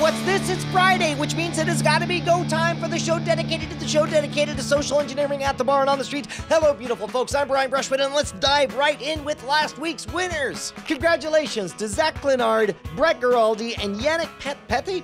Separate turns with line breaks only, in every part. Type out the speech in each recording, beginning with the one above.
what's this? It's Friday, which means it has got to be go time for the show dedicated to social engineering at the bar and on the street. Hello, beautiful folks. I'm Brian Brushwood, and let's dive right in with last week's winners. Congratulations to Zach Glenard, Brett Giraldi, and Yannick Pethi.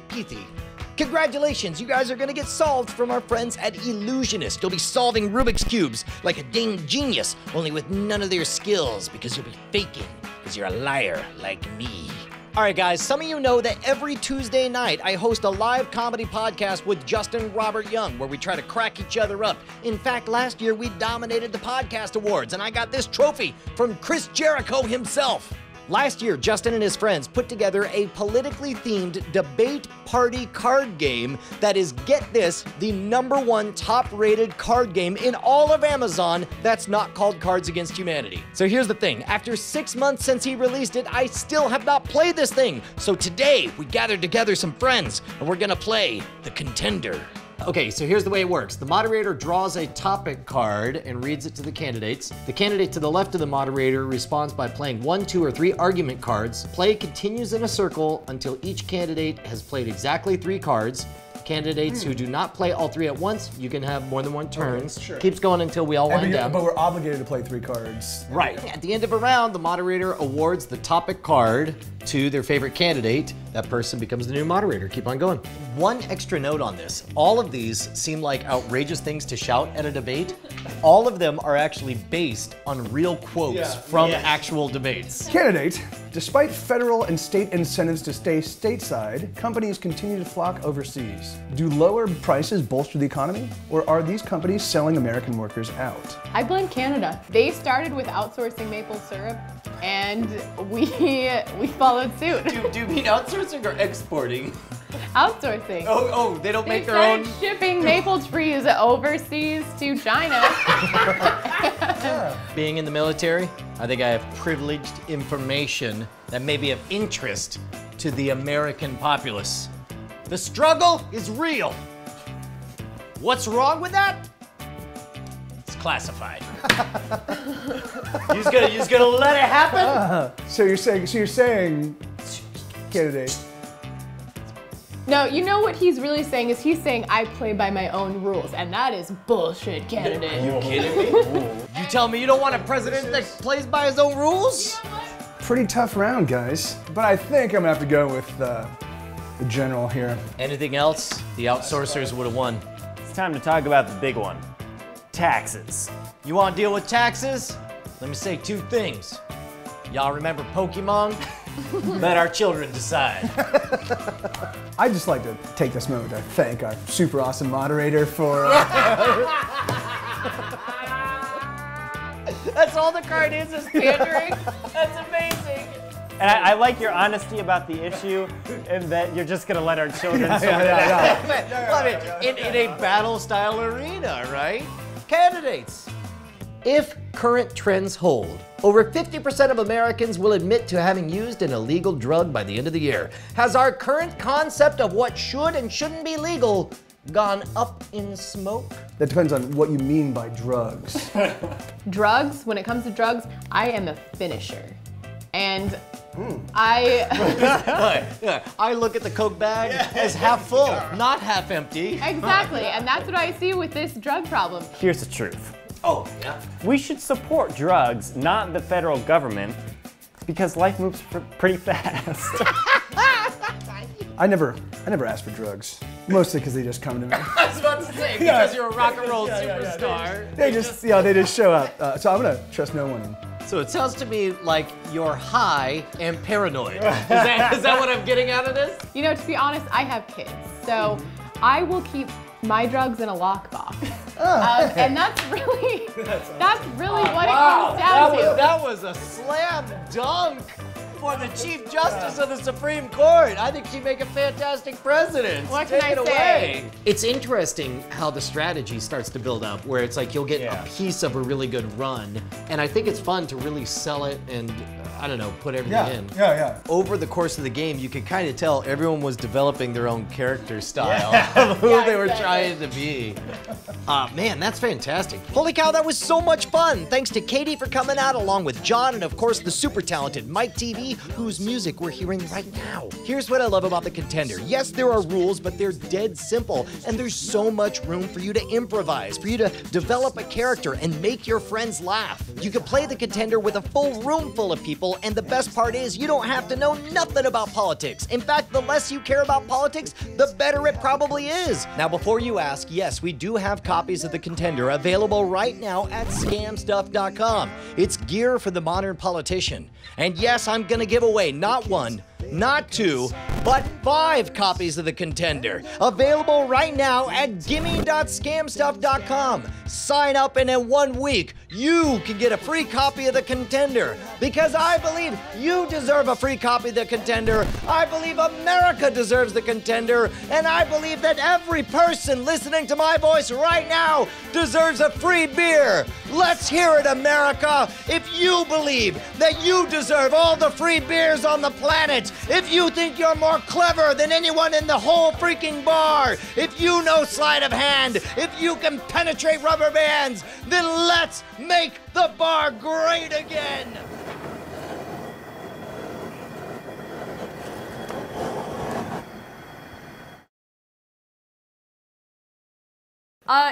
Congratulations, you guys are gonna get solved from our friends at Illusionist. You'll be solving Rubik's Cubes like a dang genius, only with none of their skills, because you'll be faking, because you're a liar like me. All right, guys, some of you know that every Tuesday night I host a live comedy podcast with Justin Robert Young, where we try to crack each other up. In fact, last year we dominated the podcast awards, and I got this trophy from Chris Jericho himself. Last year, Justin and his friends put together a politically themed debate party card game that is, get this, the #1 top-rated card game in all of Amazon that's not called Cards Against Humanity. So here's the thing. After 6 months since he released it, I still have not played this thing. So today, we gathered together some friends, and we're gonna play the Contender. Okay, so here's the way it works. The moderator draws a topic card and reads it to the candidates. The candidate to the left of the moderator responds by playing 1, 2, or 3 argument cards. Play continues in a circle until each candidate has played exactly 3 cards. Candidates who do not play all 3 at once, you can have more than 1 turn.
Okay, sure.
Keeps going until we all wind down.
But we're obligated to play 3 cards.
Right. At the end of a round, the moderator awards the topic card to their favorite candidate. That person becomes the new moderator. Keep on going. One extra note on this. All of these seem like outrageous things to shout at a debate. All of them are actually based on real quotes from actual debates.
Candidate, despite federal and state incentives to stay stateside, companies continue to flock overseas. Do lower prices bolster the economy, or are these companies selling American workers out?
I blame Canada. They started with outsourcing maple syrup, and we followed suit.
Do you mean outsourcing or exporting?
Outsourcing.
Oh, they don't make their
started
own.
shipping maple trees overseas to China.
Being in the military, I think I have privileged information that may be of interest to the American populace. The struggle is real. What's wrong with that? It's classified. You just gonna let it happen?
So you're saying, candidate.
No, you know what he's really saying is he's saying I play by my own rules, and that is bullshit, candidate.
Are you kidding me? You tell me you don't want a president that plays by his own rules?
Pretty tough round, guys. But I think I'm gonna have to go with the general here.
Anything else? The outsourcers would have won.
It's time to talk about the big one. Taxes.
You want to deal with taxes? Let me say 2 things. Y'all remember Pokemon? Let our children decide.
I'd just like to take this moment to thank our super awesome moderator for...
That's all the card is pandering? That's amazing.
And I like your honesty about the issue, and that you're just gonna let our children sort it out.
In a battle-style arena, right? Candidates. If current trends hold, over 50% of Americans will admit to having used an illegal drug by the end of the year. Has our current concept of what should and shouldn't be legal gone up in smoke?
That depends on what you mean by drugs.
Drugs, when it comes to drugs, I am a finisher. And I
look at the Coke bag as half full, not half empty.
exactly, and that's what I see with this drug problem.
Here's the truth.
Oh, yeah.
We should support drugs, not the federal government, because life moves pretty fast.
I never asked for drugs. Mostly because they just come to me.
I was about to say, because you're a rock and roll superstar.
They just show up. So I'm gonna trust no one.
So it sounds to me like you're high and paranoid. Is that what I'm getting out of this?
You know, to be honest, I have kids, so I will keep my drugs in a lockbox. And that's really what it comes down to.
That was a slam dunk for the Chief Justice of the Supreme Court. I think she'd make a fantastic president.
What can
Take
I
it
say?
away. It's interesting how the strategy starts to build up, where it's like you'll get a piece of a really good run, and I think it's fun to really sell it and, I don't know, put everything in.
Yeah.
Over the course of the game, you could kind of tell everyone was developing their own character style of who they were trying to be. Man, that's fantastic. Holy cow, that was so much fun. Thanks to Katie for coming out, along with John, and of course the super talented Mike TV see whose music we're hearing right now. Here's what I love about the Contender. Yes, there are rules, but they're dead simple, and there's so much room for you to improvise, for you to develop a character and make your friends laugh. You can play the Contender with a full room full of people, and the best part is you don't have to know nothing about politics. In fact, the less you care about politics, the better it probably is. Now, before you ask, yes, we do have copies of the Contender available right now at scamstuff.com. It's gear for the modern politician. And yes, I'm gonna give away not one, not two, but 5 copies of the Contender, available right now at gimme.scamstuff.com. Sign up and in 1 week, you can get a free copy of the Contender, because I believe you deserve a free copy of the Contender, I believe America deserves the Contender, and I believe that every person listening to my voice right now deserves a free beer. Let's hear it, America. If you believe that you deserve all the free beers on the planet, if you think you're more clever than anyone in the whole freaking bar, if you know sleight of hand, if you can penetrate rubber bands, then let's make the bar great again.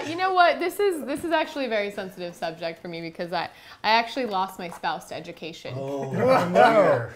You know what? This is actually a very sensitive subject for me because I actually lost my spouse to education.
Oh, no.